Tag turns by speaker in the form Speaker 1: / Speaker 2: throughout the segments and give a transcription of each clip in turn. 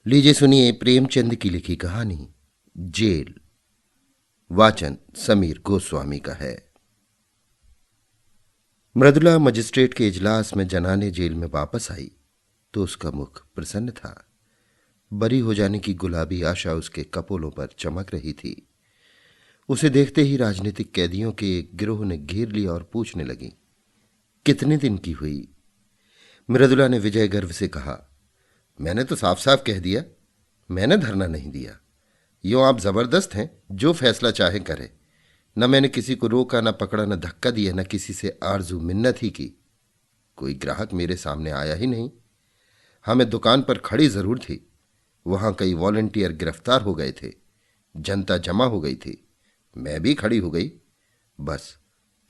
Speaker 1: लीजिए सुनिए प्रेमचंद की लिखी कहानी जेल। वाचन समीर गोस्वामी का है। मृदुला मजिस्ट्रेट के इजलास में जनाने जेल में वापस आई तो उसका मुख प्रसन्न था। बरी हो जाने की गुलाबी आशा उसके कपोलों पर चमक रही थी। उसे देखते ही राजनीतिक कैदियों के एक गिरोह ने घेर लिया और पूछने लगी, कितने दिन की हुई? मृदुला ने विजय गर्व से कहा, मैंने तो साफ साफ कह दिया, मैंने धरना नहीं दिया। यूं आप जबरदस्त हैं, जो फैसला चाहे करे। न मैंने किसी को रोका, न पकड़ा, न धक्का दिया, न किसी से आरजू मिन्नत ही की। कोई ग्राहक मेरे सामने आया ही नहीं। हाँ, मैं दुकान पर खड़ी जरूर थी। वहां कई वॉलंटियर गिरफ्तार हो गए थे, जनता जमा हो गई थी, मैं भी खड़ी हो गई। बस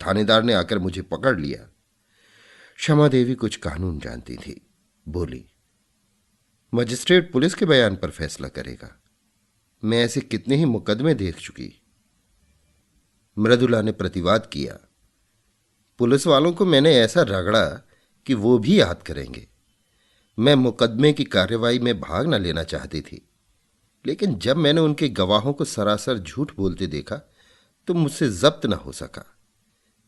Speaker 1: थानेदार ने आकर मुझे पकड़ लिया। क्षमा देवी कुछ कानून जानती थी, बोली, मजिस्ट्रेट पुलिस के बयान पर फैसला करेगा। मैं ऐसे कितने ही मुकदमे देख चुकी। मृदुला ने प्रतिवाद किया, पुलिस वालों को मैंने ऐसा रगड़ा कि वो भी याद करेंगे। मैं मुकदमे की कार्रवाई में भाग न लेना चाहती थी, लेकिन जब मैंने उनके गवाहों को सरासर झूठ बोलते देखा तो मुझसे जब्त न हो सका।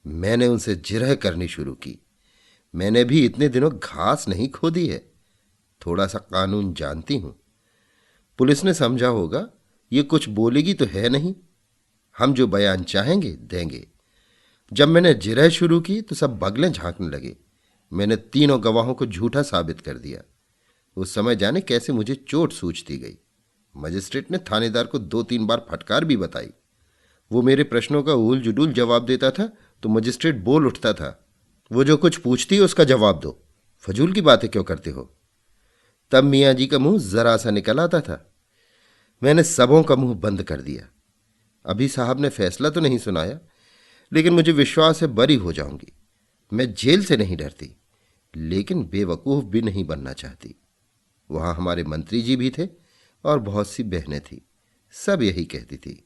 Speaker 1: मैंने उनसे जिरह करनी शुरू की। मैंने भी इतने दिनों घास नहीं खोदी है, थोड़ा सा कानून जानती हूं। पुलिस ने समझा होगा ये कुछ बोलेगी तो है नहीं, हम जो बयान चाहेंगे देंगे। जब मैंने जिरह शुरू की तो सब बगलें झांकने लगे। मैंने तीनों गवाहों को झूठा साबित कर दिया। उस समय जाने कैसे मुझे चोट सूझती गई। मजिस्ट्रेट ने थानेदार को 2-3 बार फटकार भी बताई। वो मेरे प्रश्नों का उल जुडूल जवाब देता था तो मजिस्ट्रेट बोल उठता था, वो जो कुछ पूछती है उसका जवाब दो, फजूल की बातें क्यों करते हो। तब मियाँ जी का मुंह जरा सा निकल आता था। मैंने सबों का मुंह बंद कर दिया। अभी साहब ने फैसला तो नहीं सुनाया, लेकिन मुझे विश्वास है बरी हो जाऊंगी। मैं जेल से नहीं डरती, लेकिन बेवकूफ भी नहीं बनना चाहती। वहां हमारे मंत्री जी भी थे और बहुत सी बहनें थी। सब यही कहती थी,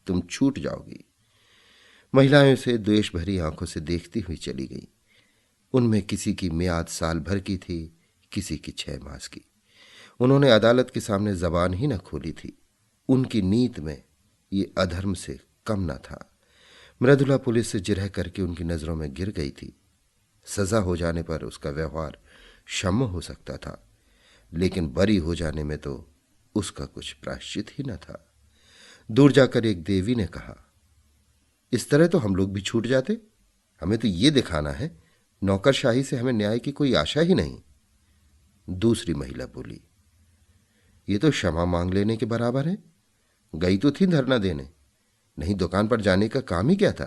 Speaker 1: तुम छूट जाओगी। महिलाएं उसे द्वेष भरी आंखों से देखती हुई चली गई। उनमें किसी की मियाद साल भर की थी, किसी की 6 मास की। उन्होंने अदालत के सामने जबान ही न खोली थी। उनकी नीत में ये अधर्म से कम न था। मृदुला पुलिस से जिरह करके उनकी नजरों में गिर गई थी। सजा हो जाने पर उसका व्यवहार क्षम्य हो सकता था, लेकिन बरी हो जाने में तो उसका कुछ प्रायश्चित ही न था। दूर जाकर एक देवी ने कहा, इस तरह तो हम लोग भी छूट जाते। हमें तो ये दिखाना है नौकरशाही से हमें न्याय की कोई आशा ही नहीं। दूसरी महिला बोली, ये तो क्षमा मांग लेने के बराबर है। गई तो थी धरना देने, नहीं दुकान पर जाने का काम ही क्या था।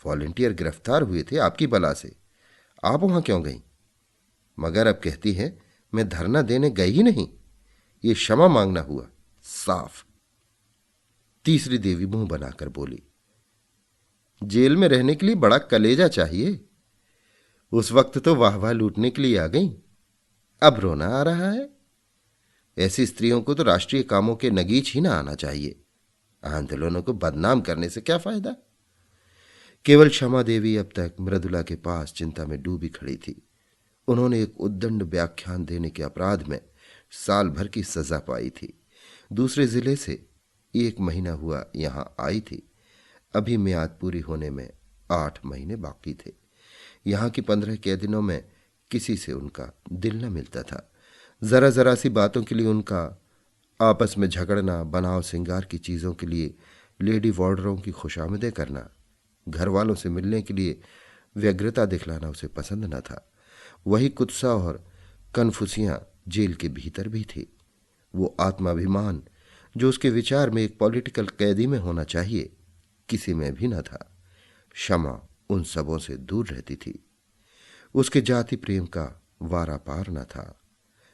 Speaker 1: वॉलंटियर गिरफ्तार हुए थे आपकी बला से, आप वहां क्यों गई? मगर अब कहती है मैं धरना देने गई ही नहीं। ये क्षमा मांगना हुआ साफ। तीसरी देवी मुंह बनाकर बोली, जेल में रहने के लिए बड़ा कलेजा चाहिए। उस वक्त तो वाहवाह लूटने के लिए आ गई, अब रोना आ रहा है। ऐसी स्त्रियों को तो राष्ट्रीय कामों के नगीच ही ना आना चाहिए। आंदोलनों को बदनाम करने से क्या फायदा। केवल क्षमा देवी अब तक मृदुला के पास चिंता में डूबी खड़ी थी। उन्होंने एक उद्दंड व्याख्यान देने के अपराध में साल भर की सजा पाई थी। दूसरे जिले से 1 महीना हुआ यहां आई थी। अभी मियाद पूरी होने में 8 महीने बाकी थे। यहां की 15 कैदिनों में किसी से उनका दिल न मिलता था। जरा जरा सी बातों के लिए उनका आपस में झगड़ना, बनाव सिंगार की चीजों के लिए लेडी वार्डरों की खुशामदें करना, घर वालों से मिलने के लिए व्यग्रता दिखलाना उसे पसंद न था। वही कुत्सा और कनफुसियां जेल के भीतर भी थी। वो आत्माभिमान जो उसके विचार में एक पॉलिटिकल कैदी में होना चाहिए, किसी में भी न था। क्षमा उन सबों से दूर रहती थी। उसके जाति प्रेम का वारा पार न था।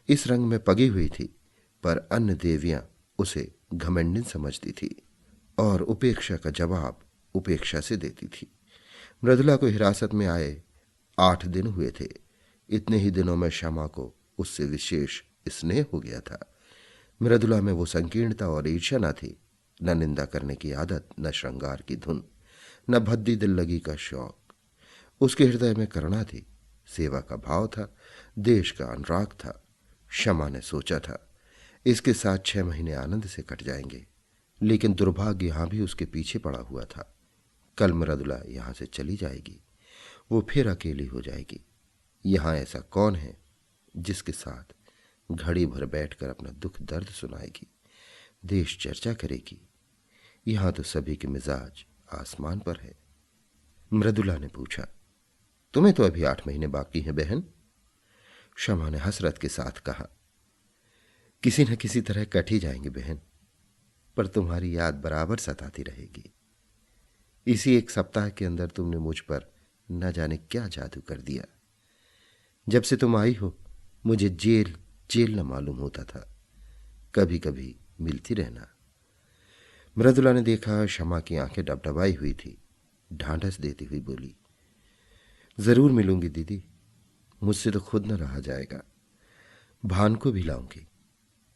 Speaker 1: इस रंग में पगी हुई थी, पर अन्य देवियां उसे घमंडिन समझती थी और उपेक्षा का जवाब उपेक्षा से देती थी। मृदुला को हिरासत में आए 8 दिन हुए थे। इतने ही दिनों में क्षमा को उससे विशेष स्नेह हो गया था। मृदुला में वो संकीर्णता और ईर्ष्या न थी, न निंदा करने की आदत, न श्रृंगार की धुन, न भद्दी दिल लगी का शौक। उसके हृदय में करुणा थी, सेवा का भाव था, देश का अनुराग था। क्षमा ने सोचा था, इसके साथ 6 महीने आनंद से कट जाएंगे, लेकिन दुर्भाग्य यहां भी उसके पीछे पड़ा हुआ था। कल मृदुला यहां से चली जाएगी, वो फिर अकेली हो जाएगी। यहां ऐसा कौन है जिसके साथ घड़ी भर बैठकर अपना दुख दर्द सुनाएगी, देश चर्चा करेगी। यहां तो सभी के मिजाज आसमान पर है। मृदुला ने पूछा, तुम्हें तो अभी 8 महीने बाकी हैं बहन। शमा ने हसरत के साथ कहा, किसी न किसी तरह कट ही जाएंगे बहन, पर तुम्हारी याद बराबर सताती रहेगी। इसी एक सप्ताह के अंदर तुमने मुझ पर न जाने क्या जादू कर दिया। जब से तुम आई हो मुझे जेल जेल न मालूम होता था। कभी कभी मिलती रहना। मृदुला ने देखा शमा की आंखें डबडबाई हुई थी। ढांढस देती हुई बोली, जरूर मिलूंगी दीदी, मुझसे तो खुद न रहा जाएगा। भान को भी लाऊंगी,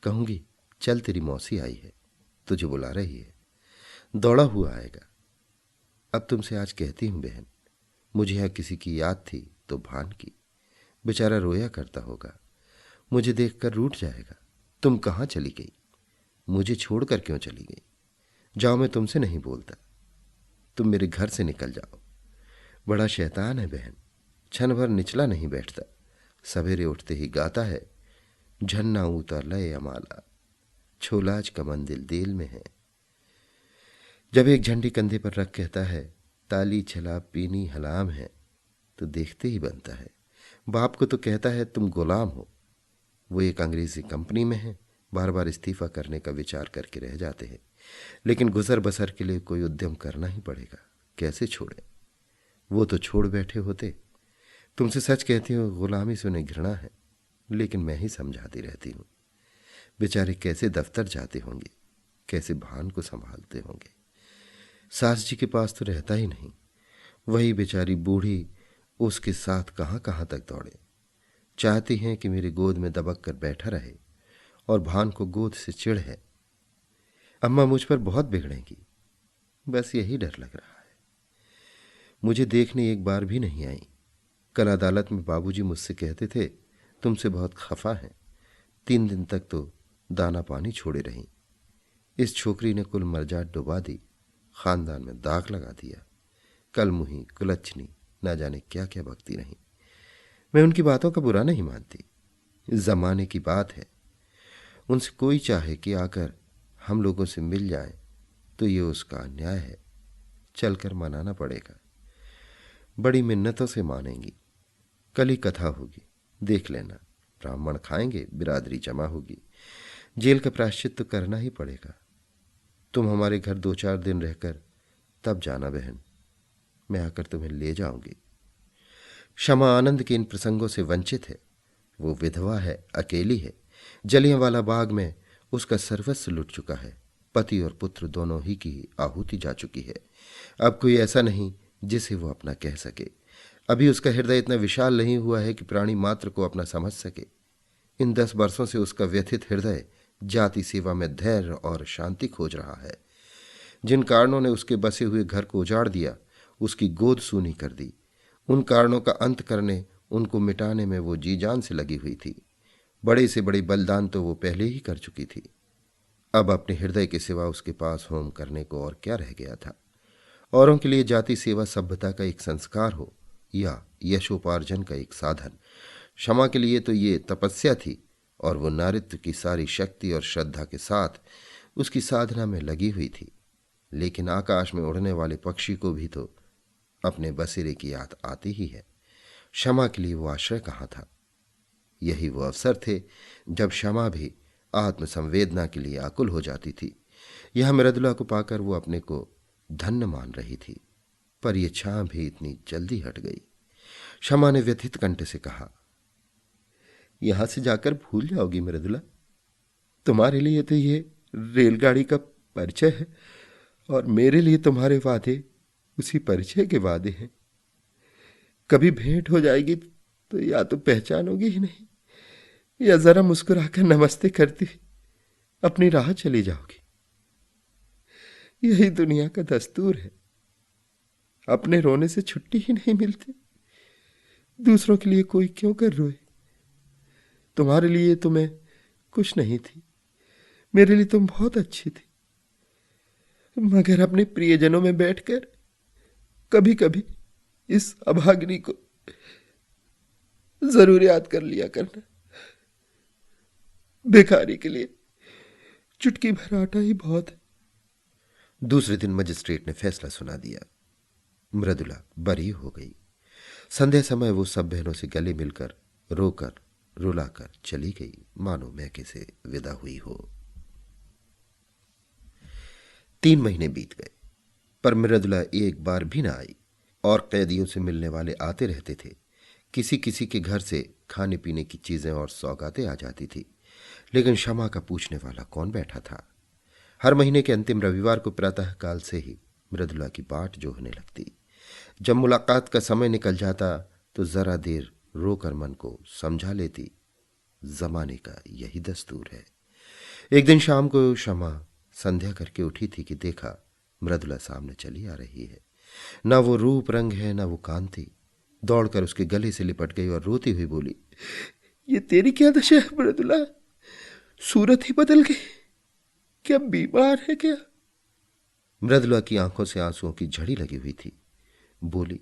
Speaker 1: कहूंगी चल तेरी मौसी आई है, तुझे बुला रही है। दौड़ा हुआ आएगा। अब तुमसे आज कहती हूं बहन, मुझे यहां किसी की याद थी तो भान की। बेचारा रोया करता होगा, मुझे देखकर रूठ जाएगा। तुम कहां चली गई, मुझे छोड़कर क्यों चली गई? जाओ, मैं तुमसे नहीं बोलता, तुम मेरे घर से निकल जाओ। बड़ा शैतान है बहन, क्षण भर निचला नहीं बैठता। सवेरे उठते ही गाता है, झन्ना उतर लय अमाला, छोलाज का मंदिल देल में है। जब एक झंडी कंधे पर रख कहता है, ताली छला पीनी हलाम है, तो देखते ही बनता है। बाप को तो कहता है तुम गुलाम हो। वो एक अंग्रेजी कंपनी में है, बार बार इस्तीफा करने का विचार करके रह जाते हैं, लेकिन गुजर बसर के लिए कोई उद्यम करना ही पड़ेगा। कैसे छोड़े? वो तो छोड़ बैठे होते। तुमसे सच कहती हूँ, गुलामी से उन्हें घृणा है, लेकिन मैं ही समझाती रहती हूँ। बेचारे कैसे दफ्तर जाते होंगे, कैसे भान को संभालते होंगे। सास जी के पास तो रहता ही नहीं। वही बेचारी बूढ़ी उसके साथ कहाँ कहाँ तक दौड़े। चाहती हैं कि मेरी गोद में दबक कर बैठा रहे, और भान को गोद से चिढ़ है। अम्मा मुझ पर बहुत बिगड़ेंगी, बस यही डर लग रहा है। मुझे देखने एक बार भी नहीं आई। कल अदालत में बाबूजी मुझसे कहते थे, तुमसे बहुत खफा हैं। 3 दिन तक तो दाना पानी छोड़े रहीं। इस छोकरी ने कुल मर्जाद डुबा दी, खानदान में दाग लगा दिया। कल मुही कुलच्छनी ना जाने क्या क्या बकती रहीं। मैं उनकी बातों का बुरा नहीं मानती, जमाने की बात है। उनसे कोई चाहे कि आकर हम लोगों से मिल जाए तो ये उसका अन्याय है। चलकर मनाना पड़ेगा। बड़ी मिन्नतों से मानेंगी। कल ही कथा होगी, देख लेना। ब्राह्मण खाएंगे, बिरादरी जमा होगी। जेल का प्रायश्चित तो करना ही पड़ेगा। तुम हमारे घर 2-4 दिन रहकर तब जाना बहन, मैं आकर तुम्हें ले जाऊंगी। शमा आनंद के इन प्रसंगों से वंचित है। वो विधवा है, अकेली है। जलियांवाला बाग में उसका सर्वस्व लुट चुका है। पति और पुत्र दोनों ही की आहुति जा चुकी है। अब कोई ऐसा नहीं जिसे वो अपना कह सके। अभी उसका हृदय इतना विशाल नहीं हुआ है कि प्राणी मात्र को अपना समझ सके। इन 10 वर्षों से उसका व्यथित हृदय जाति सेवा में धैर्य और शांति खोज रहा है। जिन कारणों ने उसके बसे हुए घर को उजाड़ दिया, उसकी गोद सूनी कर दी, उन कारणों का अंत करने, उनको मिटाने में वो जी जान से लगी हुई थी। बड़े से बड़ी बलिदान तो वो पहले ही कर चुकी थी। अब अपने हृदय के सिवा उसके पास होम करने को और क्या रह गया था? औरों के लिए जाति सेवा सभ्यता का एक संस्कार हो या यशोपार्जन का एक साधन, क्षमा के लिए तो ये तपस्या थी, और वो नारित्व की सारी शक्ति और श्रद्धा के साथ उसकी साधना में लगी हुई थी। लेकिन आकाश में उड़ने वाले पक्षी को भी तो अपने बसेरे की याद आती ही है। क्षमा के लिए वो आश्रय कहाँ था? यही वो अवसर थे जब क्षमा भी आत्मसंवेदना के लिए आकुल हो जाती थी। यह मृदुला को पाकर वो अपने को धन्य मान रही थी, पर यह छां भी इतनी जल्दी हट गई। क्षमा ने व्यथित कंठ से कहा, यहां से जाकर भूल जाओगी मृदुला। तुम्हारे लिए तो ये रेलगाड़ी का परिचय है, और मेरे लिए तुम्हारे वादे उसी परिचय के वादे हैं। कभी भेंट हो जाएगी तो या तो पहचानोगी ही नहीं, या जरा मुस्कुराकर नमस्ते करती अपनी राह चली जाओगी। यही दुनिया का दस्तूर है। अपने रोने से छुट्टी ही नहीं मिलती, दूसरों के लिए कोई क्यों कर रोए? तुम्हारे लिए तो मैं कुछ नहीं थी,
Speaker 2: मेरे लिए तुम बहुत अच्छी थी, मगर अपने प्रियजनों में बैठकर कभी कभी इस अभागिनी को जरूर याद कर लिया करना। भिखारी के लिए चुटकी भर आटा ही बहुत है।
Speaker 1: दूसरे दिन मजिस्ट्रेट ने फैसला सुना दिया। मृदुला बरी हो गई। संध्या समय वो सब बहनों से गले मिलकर रोकर रुलाकर चली गई, मानो मैके से विदा हुई हो। 3 महीने बीत गए, पर मृदुला एक बार भी ना आई। और कैदियों से मिलने वाले आते रहते थे। किसी किसी के घर से खाने पीने की चीजें और सौगातें आ जाती थी, लेकिन क्षमा का पूछने वाला कौन बैठा था। हर महीने के अंतिम रविवार को प्रातःकाल से ही मृदुला की बाट जो होने लगती। जब मुलाकात का समय निकल जाता तो जरा देर रोकर मन को समझा लेती। जमाने का यही दस्तूर है। एक दिन शाम को क्षमा संध्या करके उठी थी कि देखा मृदुला सामने चली आ रही है। ना वो रूप रंग है, ना वो कांति। दौड़कर उसके गले से लिपट गई और रोती हुई बोली,
Speaker 2: ये तेरी क्या दशा है मृदुला? सूरत ही बदल गई। क्या बीमार है क्या?
Speaker 1: मृदुला की आंखों से आंसुओं की झड़ी लगी हुई थी। बोली,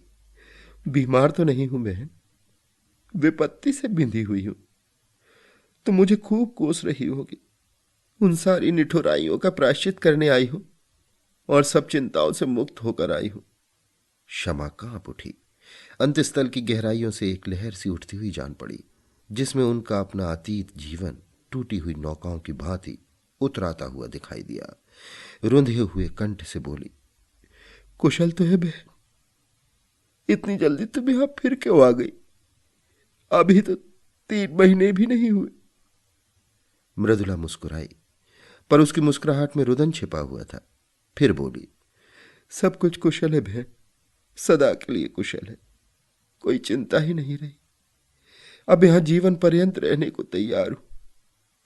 Speaker 2: बीमार तो नहीं हूं बहन, विपत्ति से बिंधी हुई हूं। तो मुझे खूब कोस रही होगी। उन सारी निठुराइयों का प्रायश्चित करने आई हूं और सब चिंताओं से मुक्त होकर आई हूं।
Speaker 1: क्षमा कांप उठी। अंतस्थल की गहराइयों से एक लहर सी उठती हुई जान पड़ी, जिसमें उनका अपना अतीत जीवन टूटी हुई नौकाओं की भांति उतराता हुआ दिखाई दिया। रुंधे हुए कंठ से बोली,
Speaker 2: कुशल तो है बहन? इतनी जल्दी तुम यहां फिर क्यों आ गई? अभी तो 3 महीने भी नहीं हुए।
Speaker 1: मृदुला मुस्कुराई, पर उसकी मुस्कुराहट में रुदन छिपा हुआ था। फिर बोली,
Speaker 2: सब कुछ कुशल है बहन, सदा के लिए कुशल है। कोई चिंता ही नहीं रही। अब यहां जीवन पर्यंत रहने को तैयार हूं।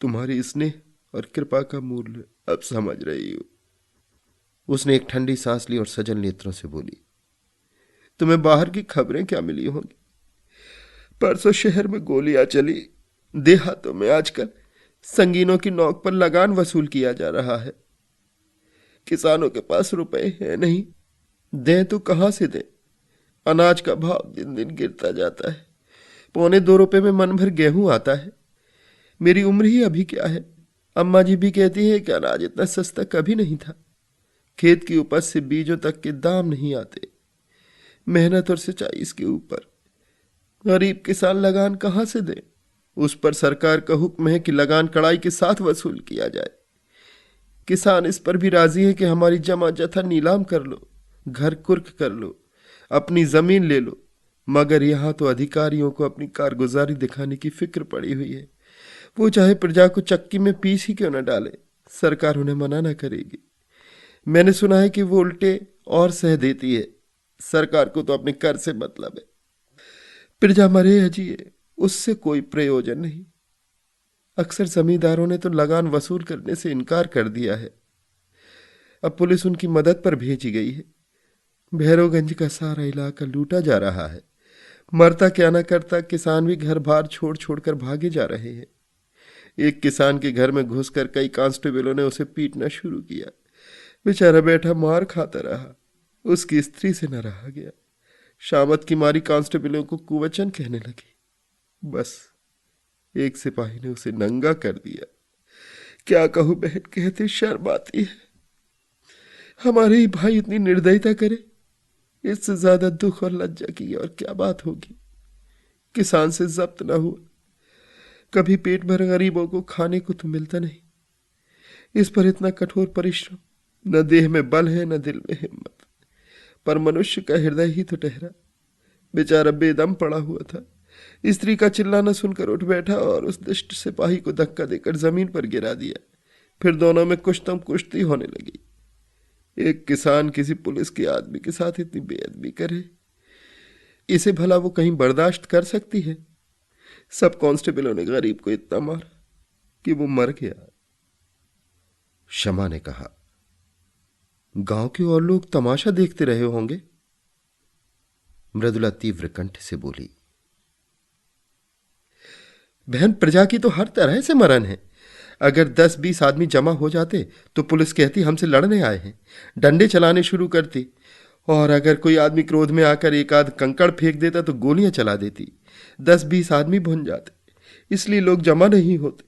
Speaker 2: तुम्हारी स्नेह और कृपा का मूल्य अब समझ रही हूं।
Speaker 1: उसने एक ठंडी सांस ली और सजल नेत्रों से बोली,
Speaker 2: तुम्हें बाहर की खबरें क्या मिली होंगी? परसों शहर में गोलियां चली। देहातों में आजकल संगीनों की नोक पर लगान वसूल किया जा रहा है। किसानों के पास रुपए है नहीं, दें तो कहां से दें? अनाज का भाव दिन दिन गिरता जाता है। 1.25 रुपए में मन भर गेहूं आता है। मेरी उम्र ही अभी क्या है? अम्मा जी भी कहती है कि अनाज इतना सस्ता कभी नहीं था। खेत की उपज से बीजों तक के दाम नहीं आते। मेहनत और सिंचाई इसके ऊपर। गरीब किसान लगान कहां से दे? उस पर सरकार का हुक्म है कि लगान कड़ाई के साथ वसूल किया जाए। किसान इस पर भी राजी है कि हमारी जमा जथा नीलाम कर लो, घर कुर्क कर लो, अपनी जमीन ले लो। मगर यहां तो अधिकारियों को अपनी कारगुजारी दिखाने की फिक्र पड़ी हुई है। वो चाहे प्रजा को चक्की में पीस ही क्यों न डाले, सरकार उन्हें मना न करेगी। मैंने सुना है कि वो उल्टे और सह देती है। सरकार को तो अपने कर से मतलब है। प्रजा मरे या जिए, उससे कोई प्रयोजन नहीं। अक्सर जमींदारों ने तो लगान वसूल करने से इनकार कर दिया है। अब पुलिस उनकी मदद पर भेजी गई है। भैरवगंज का सारा इलाका लूटा जा रहा है। मरता क्या न करता किसान भी घर बार छोड़ छोड़कर भागे जा रहे हैं। एक किसान के घर में घुसकर कई कांस्टेबलों ने उसे पीटना शुरू किया। बेचारा बैठा मार खाता रहा। उसकी स्त्री से न रहा गया। शामत की मारी कांस्टेबलों को कुवचन कहने लगी। बस एक सिपाही ने उसे नंगा कर दिया। क्या कहूं बहन, कहते शर्म आती है। हमारे ही भाई इतनी निर्दयता करे, इससे ज्यादा दुख और लज्जा की और क्या बात होगी। किसान से जब्त ना हुआ, कभी पेट भर गरीबों को खाने को तो मिलता नहीं। इस पर इतना कठोर परिश्रम, न देह में बल है न दिल में हिम्मत। पर मनुष्य का हृदय ही तो ठहरा। बेचारा बेदम पड़ा हुआ था। स्त्री का चिल्लाना सुनकर उठ बैठा और उस दुष्ट सिपाही को धक्का देकर जमीन पर गिरा दिया। फिर दोनों में कुश्तम कुश्ती होने लगी। एक किसान किसी पुलिस के आदमी के साथ इतनी बेअदबी करे, इसे भला वो कहीं बर्दाश्त कर सकती है? सब कांस्टेबलों ने गरीब को इतना मारा कि वो मर गया।
Speaker 1: क्षमा ने कहा, गांव के और लोग तमाशा देखते रहे होंगे। मृदुला तीव्र कंठ से बोली,
Speaker 2: बहन, प्रजा की तो हर तरह से मरण है। अगर 10-20 आदमी जमा हो जाते तो पुलिस कहती हमसे लड़ने आए हैं, डंडे चलाने शुरू करती। और अगर कोई आदमी क्रोध में आकर एक आध कंकड़ फेंक देता तो गोलियां चला देती। 10-20 आदमी भुन जाते, इसलिए लोग जमा नहीं होते।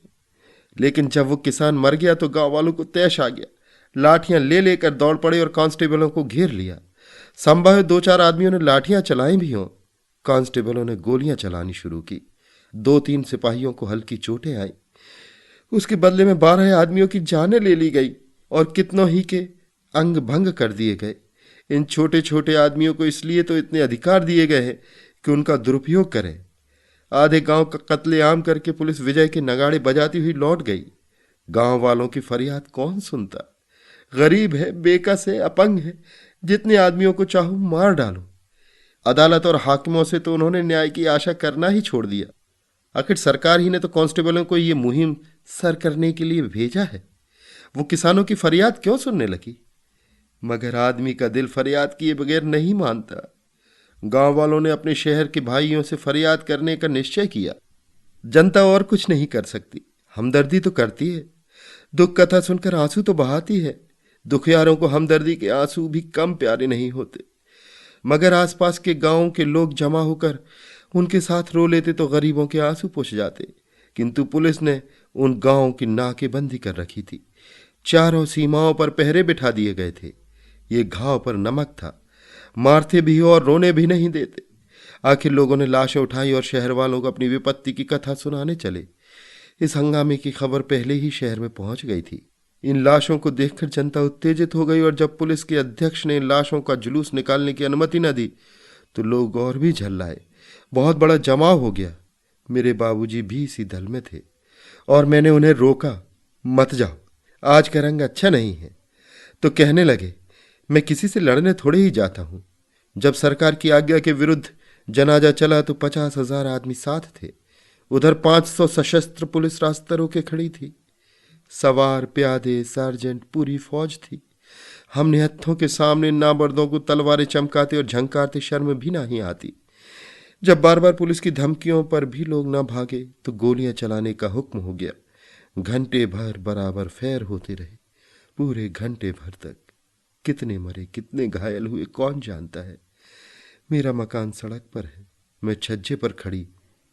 Speaker 2: लेकिन जब वो किसान मर गया तो गांव वालों को तैश आ गया, लाठियां ले लेकर दौड़ पड़े और कांस्टेबलों को घेर लिया। संभव 2-4 आदमियों ने लाठियां चलाई भी हों। कांस्टेबलों ने गोलियां चलानी शुरू की। 2-3 सिपाहियों को हल्की चोटें आई। उसके बदले में 12 आदमियों की जानें ले ली गई और कितनों ही के अंग भंग कर दिए गए। इन छोटे छोटे आदमियों को इसलिए तो इतने अधिकार दिए गए हैं कि उनका दुरुपयोग करें। आधे गांव का कत्लेआम करके पुलिस विजय के नगाड़े बजाती हुई लौट गई। गांव वालों की फरियाद कौन सुनता? गरीब है, बेकस है, अपंग है, जितने आदमियों को चाहूं मार डालो। अदालत और हाकिमों से तो उन्होंने न्याय की आशा करना ही छोड़ दिया। आखिर सरकार ही ने तो कांस्टेबलों को ये मुहिम सर करने के लिए भेजा है। वो किसानों की फरियाद क्यों सुनने लगी? मगर आदमी का दिल फरियाद किए बगैर नहीं मानता। गांव वालों ने अपने शहर के भाइयों से फरियाद करने का निश्चय किया। जनता और कुछ नहीं कर सकती, हमदर्दी तो करती है। दुख कथा सुनकर आंसू तो बहाती है। दुखियारों को हमदर्दी के आंसू भी कम प्यारे नहीं होते। मगर आसपास के गांवों के लोग जमा होकर उनके साथ रो लेते तो गरीबों के आंसू पोंछ जाते। किंतु पुलिस ने उन गांवों की नाकेबंदी कर रखी थी। चारों सीमाओं पर पहरे बिठा दिए गए थे। ये घाव पर नमक था, मारते भी और रोने भी नहीं देते। आखिर लोगों ने लाशें उठाई और शहर वालों को अपनी विपत्ति की कथा सुनाने चले। इस हंगामे की खबर पहले ही शहर में पहुंच गई थी। इन लाशों को देखकर जनता उत्तेजित हो गई और जब पुलिस के अध्यक्ष ने इन लाशों का जुलूस निकालने की अनुमति न दी तो लोग और भी झल्लाए। बहुत बड़ा जमाव हो गया। मेरे बाबूजी भी इसी दल में थे और मैंने उन्हें रोका, मत जाओ, आज का रंग अच्छा नहीं है। तो कहने लगे, मैं किसी से लड़ने थोड़े ही जाता हूं। जब सरकार की आज्ञा के विरुद्ध जनाजा चला तो 50,000 आदमी साथ थे। उधर 500 सशस्त्र पुलिस रास्ते रोके खड़ी थी। सवार, प्यादे, सार्जेंट, पूरी फौज थी। हम निहत्थों के सामने नामर्दों को तलवारें चमकाते और झंकारते शर्म भी नहीं आती। जब बार बार पुलिस की धमकियों पर भी लोग न भागे तो गोलियां चलाने का हुक्म हो गया। घंटे भर बराबर फैर होते रहे। पूरे घंटे भर तक कितने मरे, कितने घायल हुए, कौन जानता है। मेरा मकान सड़क पर है। मैं छज्जे पर खड़ी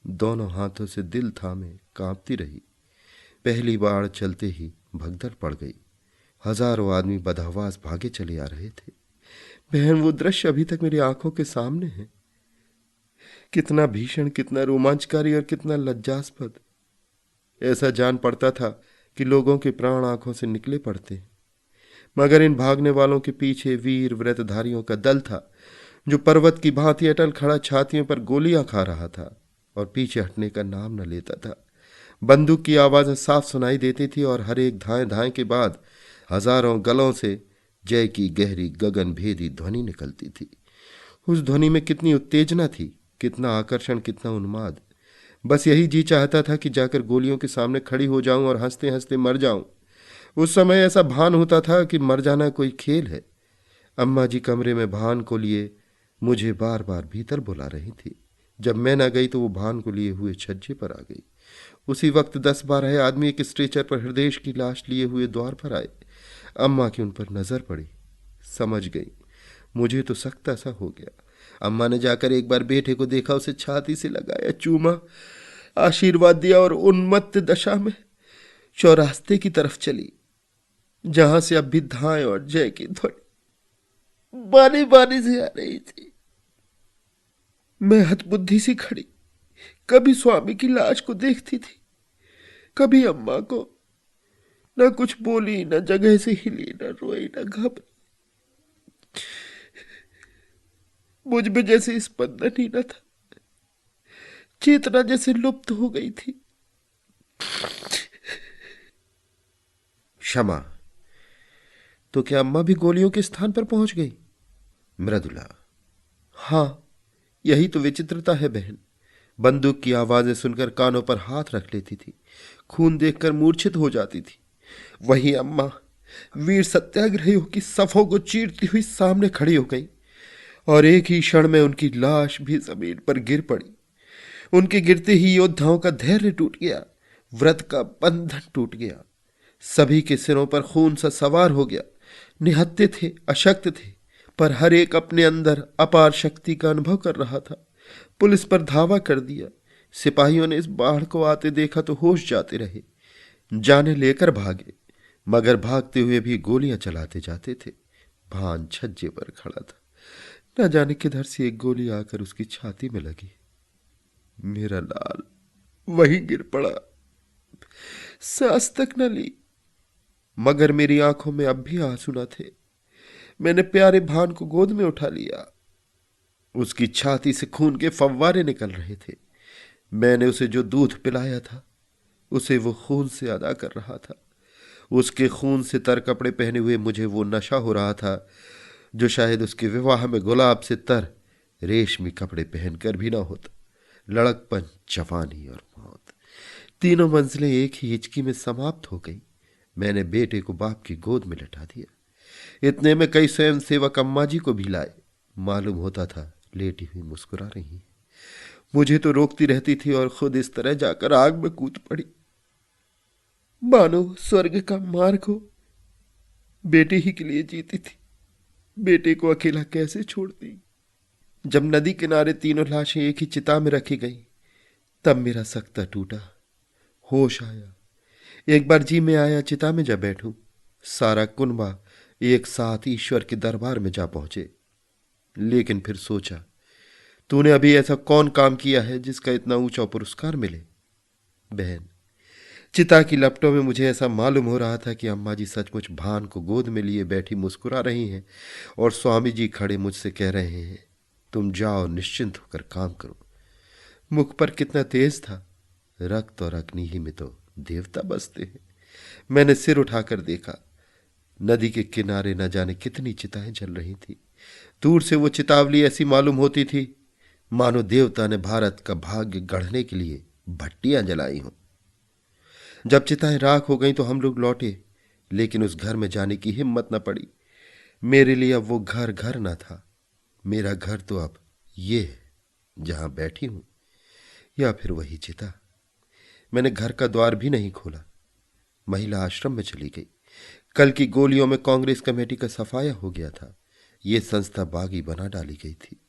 Speaker 2: दोनों हाथों से दिल थामे कांपती रही। पहली बार चलते ही भगदड़ पड़ गई। हजारों आदमी बदहवास भागे चले आ रहे थे। बहन, वो दृश्य अभी तक मेरी आंखों के सामने है। कितना भीषण, कितना रोमांचकारी और कितना लज्जास्पद। ऐसा जान पड़ता था कि लोगों के प्राण आंखों से निकले पड़ते। मगर इन भागने वालों के पीछे वीर व्रतधारियों का दल था जो पर्वत की भांति अटल खड़ा छातियों पर गोलियां खा रहा था और पीछे हटने का नाम न लेता था। बंदूक की आवाजें साफ सुनाई देती थी और हर एक धाएं धाएं के बाद हजारों गलों से जय की गहरी गगन भेदी ध्वनि निकलती थी। उस ध्वनि में कितनी उत्तेजना थी, कितना आकर्षण, कितना उन्माद। बस यही जी चाहता था कि जाकर गोलियों के सामने खड़ी हो जाऊं और हंसते हंसते मर जाऊं। उस समय ऐसा भान होता था कि मर जाना कोई खेल है। अम्मा जी कमरे में भान को लिए मुझे बार बार भीतर बुला रही थी। जब मैं न गई तो वो भान को लिए हुए छज्जे पर आ गई। उसी वक्त 10-12 आदमी एक स्ट्रेचर पर हृदय की लाश लिए हुए द्वार पर आए। अम्मा की उन पर नजर पड़ी, समझ गई। मुझे तो सख्त ऐसा हो गया। अम्मा ने जाकर एक बार बेटे को देखा, उसे छाती से लगाया, चूमा, आशीर्वाद दिया और उन्मत्त दशा में चौरास्ते की तरफ चली, जहां से अब भी धाएं और जय की ध्वनि बारी बारी से आ रही थी। मैं हतबुद्धि सी खड़ी, कभी स्वामी की लाश को देखती थी, कभी अम्मा को। न कुछ बोली, न जगह से हिली, न रोई, न घबराई। मुझ में जैसे स्पंदन ही न था, चेतना जैसे लुप्त हो गई थी।
Speaker 1: क्षमा, तो क्या अम्मा भी गोलियों के स्थान पर पहुंच गई? मृदुला,
Speaker 2: हां, यही तो विचित्रता है बहन। बंदूक की आवाजें सुनकर कानों पर हाथ रख लेती थी, खून देखकर मूर्छित हो जाती थी। वही अम्मा वीर सत्याग्रहियों की सफों को चीरती हुई सामने खड़ी हो गई और एक ही क्षण में उनकी लाश भी जमीन पर गिर पड़ी। उनके गिरते ही योद्धाओं का धैर्य टूट गया, व्रत का बंधन टूट गया। सभी के सिरों पर खून सा सवार हो गया। निहत्थे थे, अशक्त थे, पर हर एक अपने अंदर अपार शक्ति का अनुभव कर रहा था। पुलिस पर धावा कर दिया। सिपाहियों ने इस बाढ़ को आते देखा तो होश जाते रहे, जाने लेकर भागे, मगर भागते हुए भी गोलियां चलाते जाते थे। भान छज्जे पर खड़ा था, न जाने किधर से एक गोली आकर उसकी छाती में लगी। मेरा लाल वहीं गिर पड़ा, सांस तक न ली, मगर मेरी आंखों में अब भी आंसू न थे। मैंने प्यारे भान को गोद में उठा लिया। उसकी छाती से खून के फव्वारे निकल रहे थे। मैंने उसे जो दूध पिलाया था उसे वो खून से अदा कर रहा था। उसके खून से तर कपड़े पहने हुए मुझे वो नशा हो रहा था जो शायद उसके विवाह में गुलाब से तर रेशमी कपड़े पहनकर भी ना होता। लड़कपन, जवानी और मौत, तीनों मंजिलें एक ही हिचकी में समाप्त हो गई। मैंने बेटे को बाप की गोद में लिटा दिया। इतने में कई स्वयं सेवक अम्मा जी को भी लाए। मालूम होता था लेटी हुई मुस्कुरा रही है। मुझे तो रोकती रहती थी और खुद इस तरह जाकर आग में कूद पड़ी। मानो स्वर्ग का मार्ग हो। बेटे ही के लिए जीती थी, बेटे को अकेला कैसे छोड़ दी। जब नदी किनारे तीनों लाशें एक ही चिता में रखी गई तब मेरा सकता टूटा। होश आया। एक बार जी में आया चिता में जा बैठूं। सारा कुनबा एक साथ ईश्वर के दरबार में जा पहुंचे। लेकिन फिर सोचा, तूने अभी ऐसा कौन काम किया है जिसका इतना ऊंचा पुरस्कार मिले। बहन, चिता की लपटों में मुझे ऐसा मालूम हो रहा था कि अम्मा जी सचमुच भान को गोद में लिए बैठी मुस्कुरा रही हैं और स्वामी जी खड़े मुझसे कह रहे हैं, तुम जाओ, निश्चिंत होकर काम करो। मुख पर कितना तेज था। रक्त और अग्नि ही में तो देवता बसते हैं। मैंने सिर उठाकर देखा। नदी के किनारे न जाने कितनी चिताएं जल रही थी। दूर से वो चितावली ऐसी मालूम होती थी मानो देवता ने भारत का भाग्य गढ़ने के लिए भट्टियां जलाई हों। जब चिताएं राख हो गईं तो हम लोग लौटे, लेकिन उस घर में जाने की हिम्मत न पड़ी। मेरे लिए अब वो घर घर न था। मेरा घर तो अब ये है जहां बैठी हूं, या फिर वही चिता। मैंने घर का द्वार भी नहीं खोला। महिला आश्रम में चली गई। कल की गोलियों में कांग्रेस कमेटी का सफाया हो गया था। ये संस्था बागी बना डाली गई थी।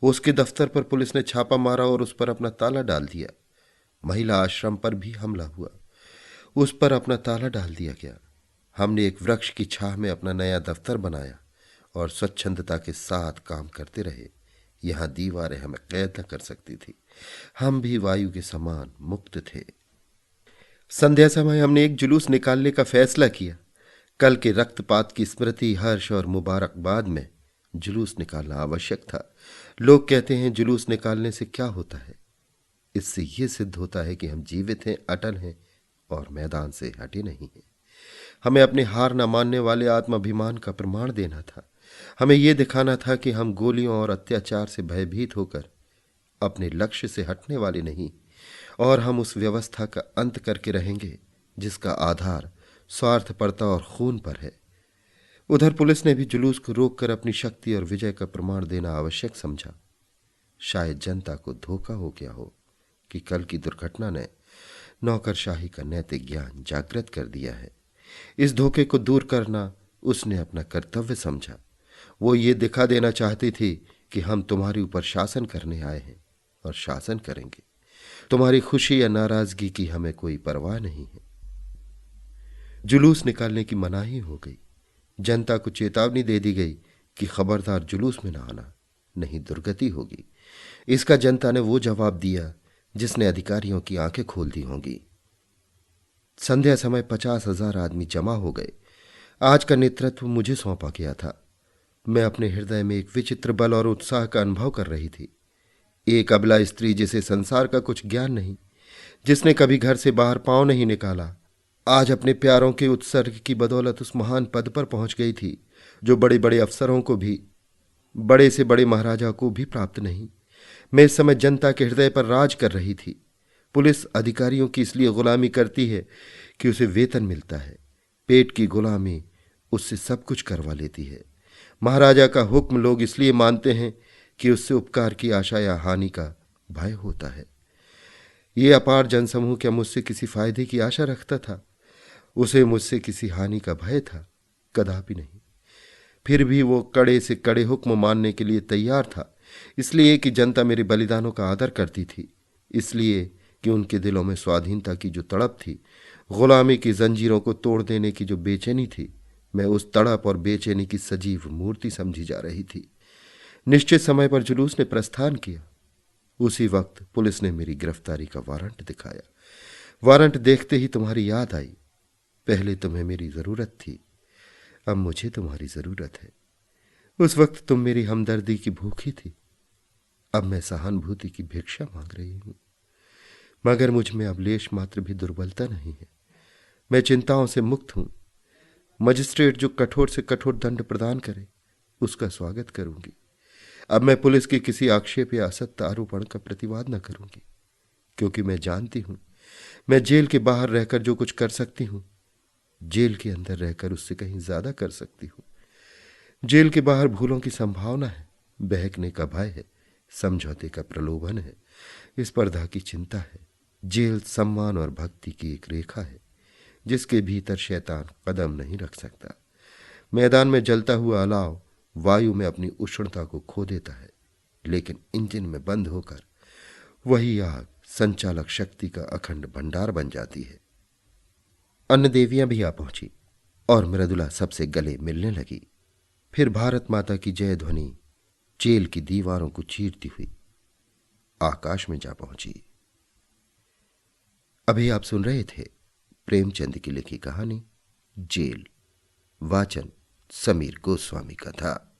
Speaker 2: उसके दफ्तर पर पुलिस ने छापा मारा और उस पर अपना ताला डाल दिया। महिला आश्रम पर भी हमला हुआ, उस पर अपना ताला डाल दिया गया। हमने एक वृक्ष की छाह में अपना नया दफ्तर बनाया और स्वच्छंदता के साथ काम करते रहे। यहां दीवारें हमें कैद न कर सकती थी। हम भी वायु के समान मुक्त थे। संध्या समय हमने एक जुलूस निकालने का फैसला किया। कल के रक्तपात की स्मृति, हर्ष और मुबारकबाद में जुलूस निकालना आवश्यक था। लोग कहते हैं जुलूस निकालने से क्या होता है? इससे यह सिद्ध होता है कि हम जीवित हैं, अटल हैं और मैदान से हटे नहीं हैं। हमें अपने हार न मानने वाले आत्माभिमान का प्रमाण देना था। हमें यह दिखाना था कि हम गोलियों और अत्याचार से भयभीत होकर अपने लक्ष्य से हटने वाले नहीं, और हम उस व्यवस्था का अंत करके रहेंगे जिसका आधार स्वार्थपरता और खून पर है। उधर पुलिस ने भी जुलूस को रोककर अपनी शक्ति और विजय का प्रमाण देना आवश्यक समझा। शायद जनता को धोखा हो गया हो कि कल की दुर्घटना ने नौकरशाही का नैतिक ज्ञान जागृत कर दिया है। इस धोखे को दूर करना उसने अपना कर्तव्य समझा। वो ये दिखा देना चाहती थी कि हम तुम्हारे ऊपर शासन करने आए हैं और शासन करेंगे। तुम्हारी खुशी या नाराजगी की हमें कोई परवाह नहीं है। जुलूस निकालने की मनाही हो गई। जनता को चेतावनी दे दी गई कि खबरदार जुलूस में ना आना, नहीं दुर्गति होगी। इसका जनता ने वो जवाब दिया जिसने अधिकारियों की आंखें खोल दी होंगी। संध्या समय 50,000 आदमी जमा हो गए। आज का नेतृत्व मुझे सौंपा गया था। मैं अपने हृदय में एक विचित्र बल और उत्साह का अनुभव कर रही थी। एक अबला स्त्री जिसे संसार का कुछ ज्ञान नहीं, जिसने कभी घर से बाहर पांव नहीं निकाला, आज अपने प्यारों के उत्सर्ग की बदौलत उस महान पद पर पहुंच गई थी जो बड़े बड़े अफसरों को भी, बड़े से बड़े महाराजा को भी प्राप्त नहीं। मैं इस समय जनता के हृदय पर राज कर रही थी। पुलिस अधिकारियों की इसलिए गुलामी करती है कि उसे वेतन मिलता है। पेट की गुलामी उससे सब कुछ करवा लेती है। महाराजा का हुक्म लोग इसलिए मानते हैं कि उससे उपकार की आशा या हानि का भय होता है। ये अपार जनसमूह क्या मुझसे किसी फायदे की आशा रखता था?
Speaker 1: उसे मुझसे किसी हानि का भय था? कदापि नहीं। फिर भी वो कड़े से कड़े हुक्म मानने के लिए तैयार था, इसलिए कि जनता मेरे बलिदानों का आदर करती थी, इसलिए कि उनके दिलों में स्वाधीनता की जो तड़प थी, गुलामी की जंजीरों को तोड़ देने की जो बेचैनी थी, मैं उस तड़प और बेचैनी की सजीव मूर्ति समझी जा रही थी। निश्चित समय पर जुलूस ने प्रस्थान किया। उसी वक्त पुलिस ने मेरी गिरफ्तारी का वारंट दिखाया। वारंट देखते ही तुम्हारी याद आई। पहले तुम्हें मेरी जरूरत थी, अब मुझे तुम्हारी जरूरत है। उस वक्त तुम मेरी हमदर्दी की भूखी थी, अब मैं सहानुभूति की भिक्षा मांग रही हूं। मगर मुझ में अब लेश मात्र भी दुर्बलता नहीं है। मैं चिंताओं से मुक्त हूं। मजिस्ट्रेट जो कठोर से कठोर दंड प्रदान करे, उसका स्वागत करूंगी। अब मैं पुलिस के किसी आक्षेप या असत्य आरोपण का प्रतिवाद न करूंगी, क्योंकि मैं जानती हूं मैं जेल के बाहर रहकर जो कुछ कर सकती हूं, जेल के अंदर रहकर उससे कहीं ज्यादा कर सकती हूं। जेल के बाहर भूलों की संभावना है, बहकने का भय है, समझौते का प्रलोभन है, स्पर्धा की चिंता है। जेल सम्मान और भक्ति की एक रेखा है, जिसके भीतर शैतान कदम नहीं रख सकता। मैदान में जलता हुआ अलाव वायु में अपनी उष्णता को खो देता है, लेकिन इंजन में बंद होकर वही आग संचालक शक्ति का अखंड भंडार बन जाती है। अन्य देवियां भी आ पहुंची और मृदुला सबसे गले मिलने लगी। फिर भारत माता की जय ध्वनि जेल की दीवारों को चीरती हुई आकाश में जा पहुंची। अभी आप सुन रहे थे प्रेमचंद की लिखी कहानी जेल। वाचन समीर गोस्वामी का था।